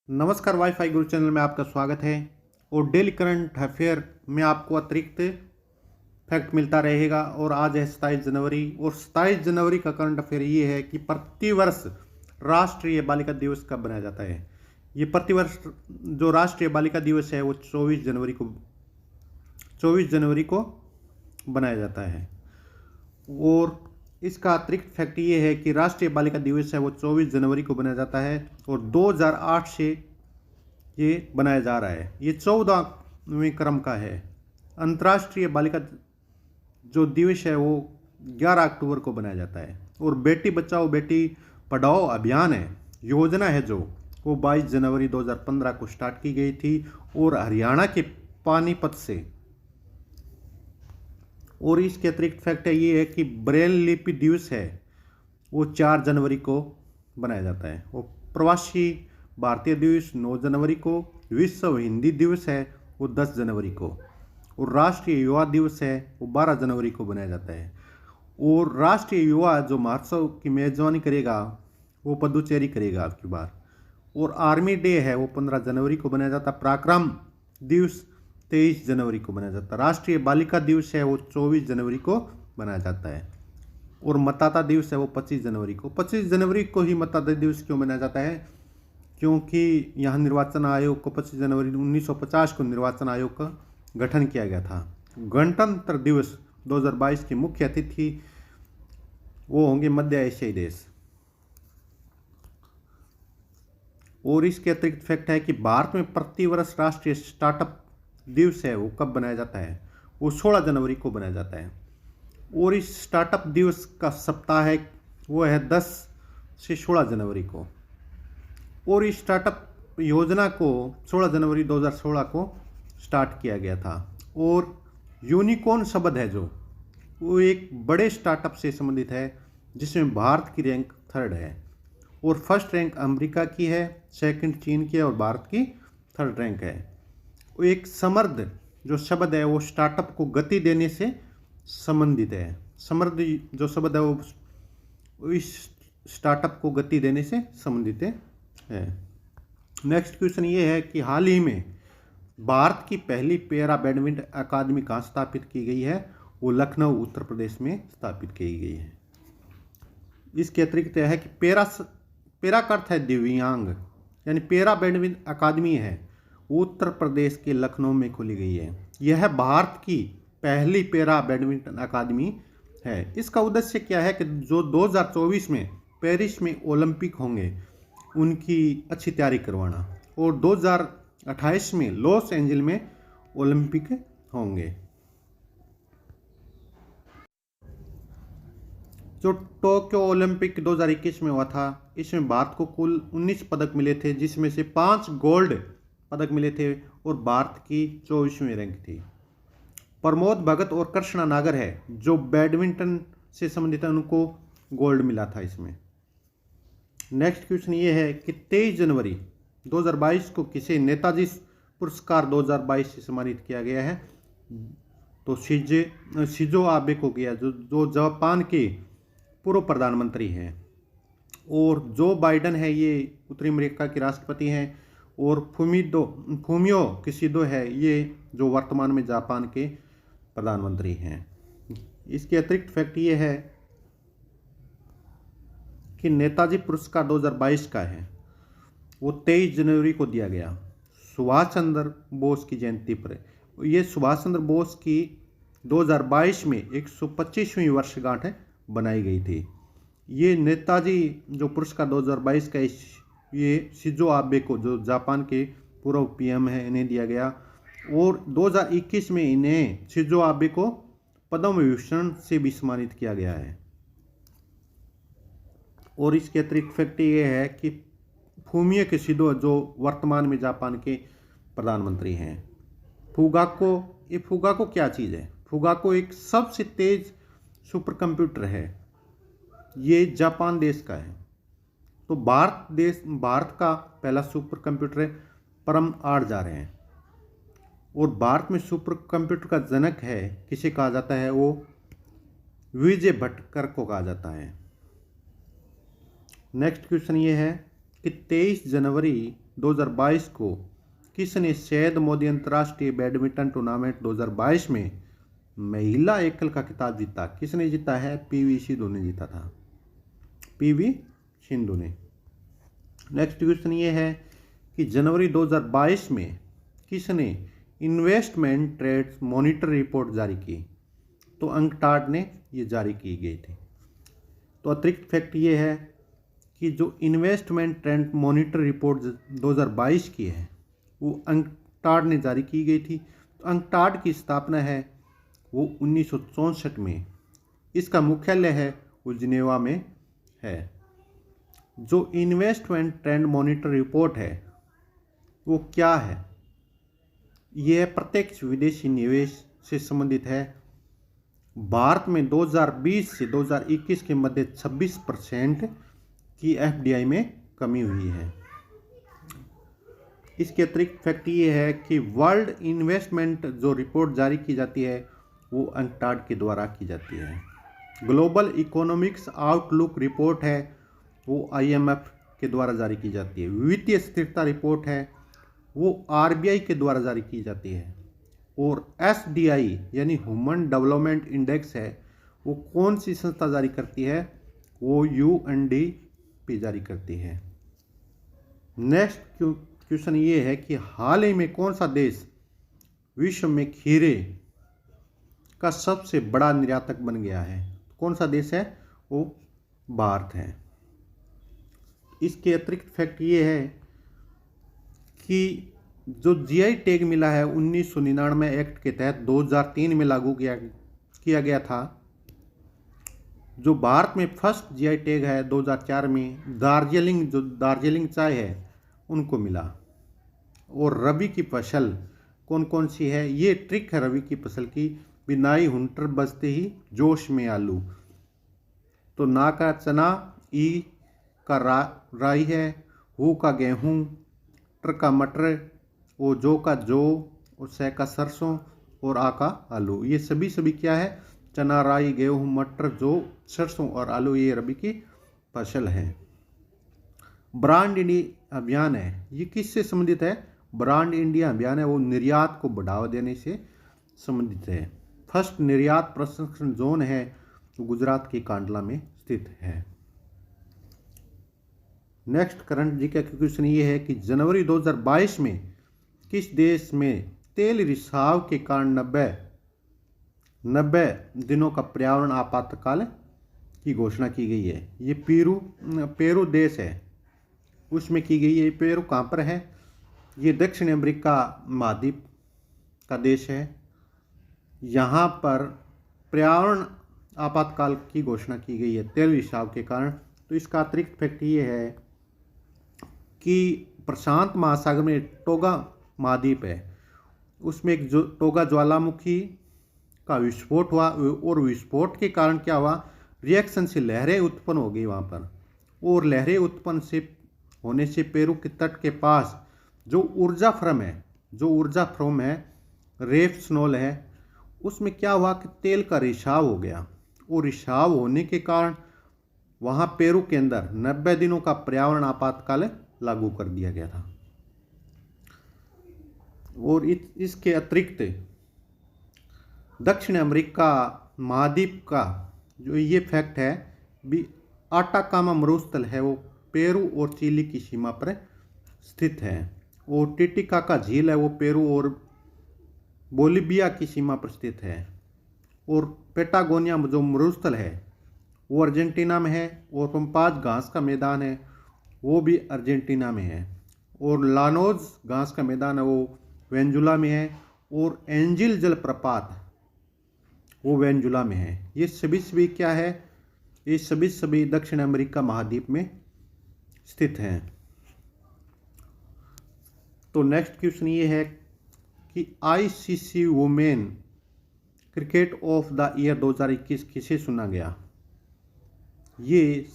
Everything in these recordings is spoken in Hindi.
नमस्कार, वाईफाई गुरु चैनल में आपका स्वागत है। और डेली करंट अफेयर में आपको अतिरिक्त फैक्ट मिलता रहेगा। और आज है 27 जनवरी, और 27 जनवरी का करंट अफेयर ये है कि प्रतिवर्ष राष्ट्रीय बालिका दिवस कब बनाया जाता है। ये प्रतिवर्ष जो राष्ट्रीय बालिका दिवस है वो 24 जनवरी को बनाया जाता है। और इसका अतिरिक्त फैक्ट ये है कि राष्ट्रीय बालिका दिवस है वो 24 जनवरी को बनाया जाता है, और 2008 से ये बनाया जा रहा है। ये 14वें क्रम का है। अंतर्राष्ट्रीय बालिका जो दिवस है वो 11 अक्टूबर को बनाया जाता है। और बेटी बचाओ बेटी पढ़ाओ अभियान है, योजना है जो वो 22 जनवरी 2015 को स्टार्ट की गई थी, और हरियाणा के पानीपत से। और इसके अतिरिक्त फैक्ट है ये है कि ब्रेल लिपि दिवस है वो 4 जनवरी को बनाया जाता है। और प्रवासी भारतीय दिवस 9 जनवरी को। विश्व हिंदी दिवस है वो 10 जनवरी को। और राष्ट्रीय युवा दिवस है वो 12 जनवरी को बनाया जाता है। और राष्ट्रीय युवा जो महोत्सव की मेजबानी करेगा वो पुदुचेरी करेगा आपकी बार। और आर्मी डे है वो 15 जनवरी को बनाया जाता है। पराक्रम दिवस 23 जनवरी को बनाया जाता है। राष्ट्रीय बालिका दिवस है वो 24 जनवरी को बनाया जाता है। और मतदाता दिवस है वो 25 जनवरी को। 25 जनवरी को ही मतदाता दिवस क्यों मनाया जाता है? क्योंकि यहाँ निर्वाचन आयोग को 25 जनवरी 1950 को निर्वाचन आयोग का गठन किया गया था। गणतंत्र दिवस 2022 के मुख्य अतिथि वो होंगे मध्य एशियाई देश। और इसके अतिरिक्त फैक्ट है कि भारत में प्रतिवर्ष राष्ट्रीय स्टार्टअप दिवस है वो कब बनाया जाता है? वो 16 जनवरी को बनाया जाता है। और इस स्टार्टअप दिवस का सप्ताह है वो है 10 से 16 जनवरी को। और इस स्टार्टअप योजना को 16 जनवरी 2016 को स्टार्ट किया गया था। और यूनिकॉर्न शब्द है जो वो एक बड़े स्टार्टअप से संबंधित है, जिसमें भारत की रैंक 3rd है। और फर्स्ट रैंक अमेरिका की है, सेकंड चीन की है, और भारत की 3rd रैंक है। एक समृद्ध जो शब्द है वो स्टार्टअप को गति देने से संबंधित है। समृद्ध जो शब्द है वो इस स्टार्टअप को गति देने से संबंधित है। नेक्स्ट क्वेश्चन ये है कि हाल ही में भारत की पहली पैरा बैडमिंटन अकादमी कहाँ स्थापित की गई है? वो लखनऊ उत्तर प्रदेश में स्थापित की गई है। इसके अतिरिक्त है कि पैरा का अर्थ है दिव्यांग, यानी पैरा बैडमिंटन अकादमी है उत्तर प्रदेश के लखनऊ में खोली गई है। यह भारत की पहली पैरा बैडमिंटन अकादमी है। इसका उद्देश्य क्या है कि जो 2024 में पेरिस में ओलंपिक होंगे उनकी अच्छी तैयारी करवाना, और 2028 में लॉस एंजल में ओलंपिक होंगे। जो टोक्यो ओलंपिक 2021 में हुआ था, इसमें भारत को कुल 19 पदक मिले थे, जिसमें से 5 गोल्ड पदक मिले थे, और भारत की 24वीं रैंक थी। प्रमोद भगत और कृष्णा नागर है जो बैडमिंटन से संबंधित है, उनको गोल्ड मिला था इसमें। नेक्स्ट क्वेश्चन ये है कि 23 जनवरी 2022 को किसे नेताजी पुरस्कार 2022 से सम्मानित किया गया है? तो शिंजो आबे को किया, जो जापान के पूर्व प्रधानमंत्री हैं। और जो बाइडेन है ये उत्तरी अमेरिका के राष्ट्रपति हैं। और फूमियो किशिडो है ये जो वर्तमान में जापान के प्रधानमंत्री हैं। इसके अतिरिक्त फैक्ट ये है कि नेताजी पुरस्कार 2022 का है वो 23 जनवरी को दिया गया सुभाष चंद्र बोस की जयंती पर। ये सुभाष चंद्र बोस की 2022 में 125वीं वर्षगांठ बनाई गई थी। ये नेताजी जो पुरस्कार 2022 का ये शिंजो आबे को, जो जापान के पूर्व पीएम है, इन्हें दिया गया। और 2021 में इन्हें शिंजो आबे को पद्म विभूषण से भी सम्मानित किया गया है। और इसके अतिरिक्त फैक्ट ये है कि फूमियो किशिडो जो वर्तमान में जापान के प्रधानमंत्री हैं। फुगाको क्या चीज़ है? फुगाको एक सबसे तेज सुपर कंप्यूटर है, ये जापान देश का है। तो भारत का पहला सुपर कंप्यूटर है परम 8 जा रहे हैं। और भारत में सुपर कंप्यूटर का जनक है, किसे कहा जाता है? वो विजय भटकर को कहा जाता है। नेक्स्ट क्वेश्चन ये है कि 23 जनवरी 2022 को किसने शहद मोदी अंतर्राष्ट्रीय बैडमिंटन टूर्नामेंट 2022 में महिला एकल का खिताब जीता? किसने जीता है? पीवी सिंधु ने जीता था, पीवी सिंधु ने। नेक्स्ट क्वेश्चन ये है कि जनवरी 2022 में किसने इन्वेस्टमेंट ट्रेड्स मॉनिटर रिपोर्ट जारी की? तो अंकटाड ने ये जारी की गई थी। तो अतिरिक्त फैक्ट ये है कि जो इन्वेस्टमेंट ट्रेंड मॉनिटर रिपोर्ट 2022 की है वो अंकटाड ने जारी की गई थी। तो अंकटाड की स्थापना है वो 1964 में। इसका मुख्यालय है वो जिनेवा में है। जो इन्वेस्टमेंट ट्रेंड मॉनिटर रिपोर्ट है वो क्या है? यह प्रत्यक्ष विदेशी निवेश से संबंधित है। भारत में 2020 से 2021 के मध्य 26% की एफडीआई में कमी हुई है। इसके अतिरिक्त फैक्ट ये है कि वर्ल्ड इन्वेस्टमेंट जो रिपोर्ट जारी की जाती है वो अंकटाड के द्वारा की जाती है। ग्लोबल इकोनॉमिक्स आउटलुक रिपोर्ट है वो आईएमएफ के द्वारा जारी की जाती है। वित्तीय स्थिरता रिपोर्ट है वो आरबीआई के द्वारा जारी की जाती है। और एसडीआई यानी ह्यूमन डेवलपमेंट इंडेक्स है वो कौन सी संस्था जारी करती है? वो यूएनडीपी जारी करती है। नेक्स्ट क्वेश्चन ये है कि हाल ही में कौन सा देश विश्व में खीरे का सबसे बड़ा निर्यातक बन गया है? कौन सा देश है? वो भारत है। इसके अतिरिक्त फैक्ट ये है कि जो जीआई टैग मिला है 1999 एक्ट के तहत 2003 में लागू किया गया था। जो भारत में फर्स्ट जीआई टैग है 2004 में दार्जिलिंग चाय है उनको मिला। और रबी की फसल कौन कौन सी है? ये ट्रिक है रबी की फसल की। बिनाई हुंटर बजते ही जोश में आलू। तो ना का चना, ई का राई है, हु का गेहूँ, टर का मटर, ओ जो का जौ, और सै का सरसों, और आ का आलू। ये सभी क्या है? चना, राई, गेहूँ, मटर, जौ, सरसों और आलू, ये रबी की फसल है। ब्रांड इंडिया अभियान है, ये किससे संबंधित है? ब्रांड इंडिया अभियान है वो निर्यात को बढ़ावा देने से संबंधित है। फर्स्ट निर्यात प्रशिक्षण जोन है वो गुजरात के कांडला में स्थित है। नेक्स्ट करंट जी का क्वेश्चन ये है कि जनवरी 2022 में किस देश में तेल रिसाव के कारण 90 दिनों का पर्यावरण आपातकाल की घोषणा की गई है? ये पेरू देश है उसमें की गई है। पेरू कहाँ पर है? ये दक्षिण अमेरिका महाद्वीप का देश है। यहाँ पर पर्यावरण आपातकाल की घोषणा की गई है तेल रिसाव के कारण। तो इसका अतिरिक्त फैक्ट ये है कि प्रशांत महासागर में टोगा महाद्वीप है उसमें एक टोगा ज्वालामुखी का विस्फोट हुआ और विस्फोट के कारण क्या हुआ? रिएक्शन से लहरें उत्पन्न हो गई वहाँ पर। और लहरें उत्पन्न से होने से पेरू के तट के पास जो ऊर्जा फ्रम है रेफ स्नोल है उसमें क्या हुआ कि तेल का रिसाव हो गया। और रिसाव होने के कारण वहाँ पेरू के अंदर 90 दिनों का पर्यावरण आपातकाल लागू कर दिया गया था। और इसके अतिरिक्त दक्षिण अमेरिका महाद्वीप का जो ये फैक्ट है भी आटाकामा मरुस्थल है वो पेरू और चिली की सीमा पर स्थित है। और टिटिकाका झील है वो पेरू और बोलिविया की सीमा पर स्थित है। और पेटागोनिया जो मरुस्थल है वो अर्जेंटीना में है। और पंपाज घास का मैदान है वो भी अर्जेंटीना में है। और लानोज घास का मैदान है वो वेनेजुला में है। और एंजिल जलप्रपात वो वेनेजुला में है। ये सभी क्या है? ये सभी दक्षिण अमेरिका महाद्वीप में स्थित हैं। तो नेक्स्ट क्वेश्चन ये है कि ICC women cricket of the year 2021 किसे चुना गया? ये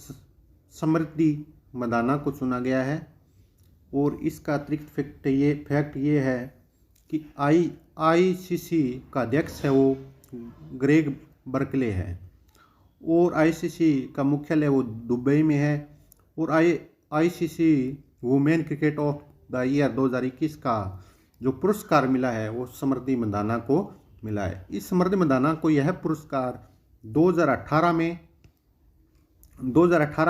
समृद्धि मंदाना को चुना गया है। और इसका अतिरिक्त फैक्ट ये है कि आईसीसी का अध्यक्ष है वो ग्रेग बर्कले है। और आईसीसी का मुख्यालय वो दुबई में है। और ICC women cricket of the year 2021 का जो पुरस्कार मिला है वो स्मृति मंदाना को मिला है। इस स्मृति मंदाना को यह पुरस्कार 2018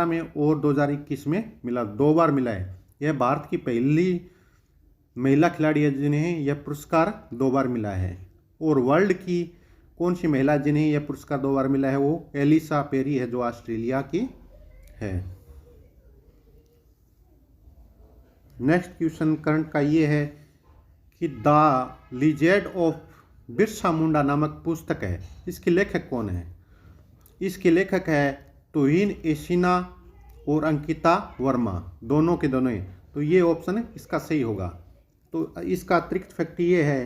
में और 2021 में मिला, 2 बार मिला है। यह भारत की पहली महिला खिलाड़ी है जिन्हें यह पुरस्कार 2 बार मिला है। और वर्ल्ड की कौन सी महिला जिन्हें यह पुरस्कार 2 बार मिला है वो एलिसा पेरी है, जो ऑस्ट्रेलिया की है। नेक्स्ट क्वेश्चन करंट का ये है कि the legend of Birsa Munda नामक पुस्तक है, इसके लेखक कौन है? इसके लेखक है तोहिन एशिना और अंकिता वर्मा, दोनों के दोनों। तो ये ऑप्शन है इसका सही होगा। तो इसका अतिरिक्त फैक्ट ये है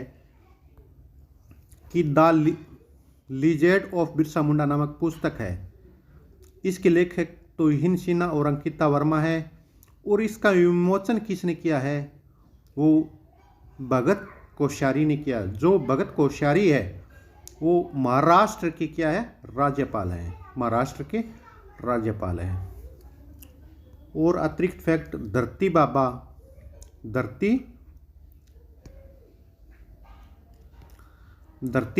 कि the legend of Birsa Munda नामक पुस्तक है, इसके लेखक तोहिन सिन्हा और अंकिता वर्मा है। और इसका विमोचन किसने किया है? वो भगत कोश्यारी ने किया। जो भगत कोश्यारी है वो महाराष्ट्र के क्या है? राज्यपाल हैं, महाराष्ट्र के राज्यपाल हैं। और अतिरिक्त फैक्ट, धरती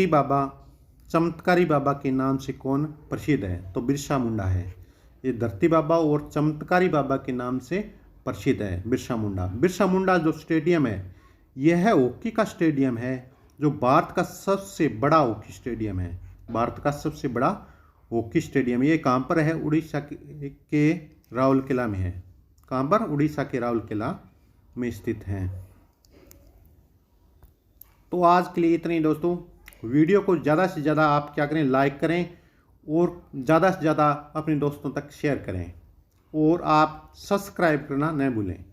बाबा चमत्कारी बाबा के नाम से कौन प्रसिद्ध है? तो बिरसा मुंडा है। ये धरती बाबा और चमत्कारी बाबा के नाम से प्रसिद्ध है बिरसा मुंडा। बिरसा मुंडा जो स्टेडियम है यह हॉकी का स्टेडियम है, जो भारत का सबसे बड़ा हॉकी स्टेडियम है। भारत का सबसे बड़ा हॉकी स्टेडियम। ये कहाँ पर है? उड़ीसा के राउरकेला में है। कहाँ पर? उड़ीसा के राउरकेला में स्थित है। तो आज के लिए इतना ही दोस्तों। वीडियो को ज़्यादा से ज़्यादा आप क्या करें, लाइक करें और ज़्यादा से ज़्यादा अपने दोस्तों तक शेयर करें और आप सब्सक्राइब करना न भूलें।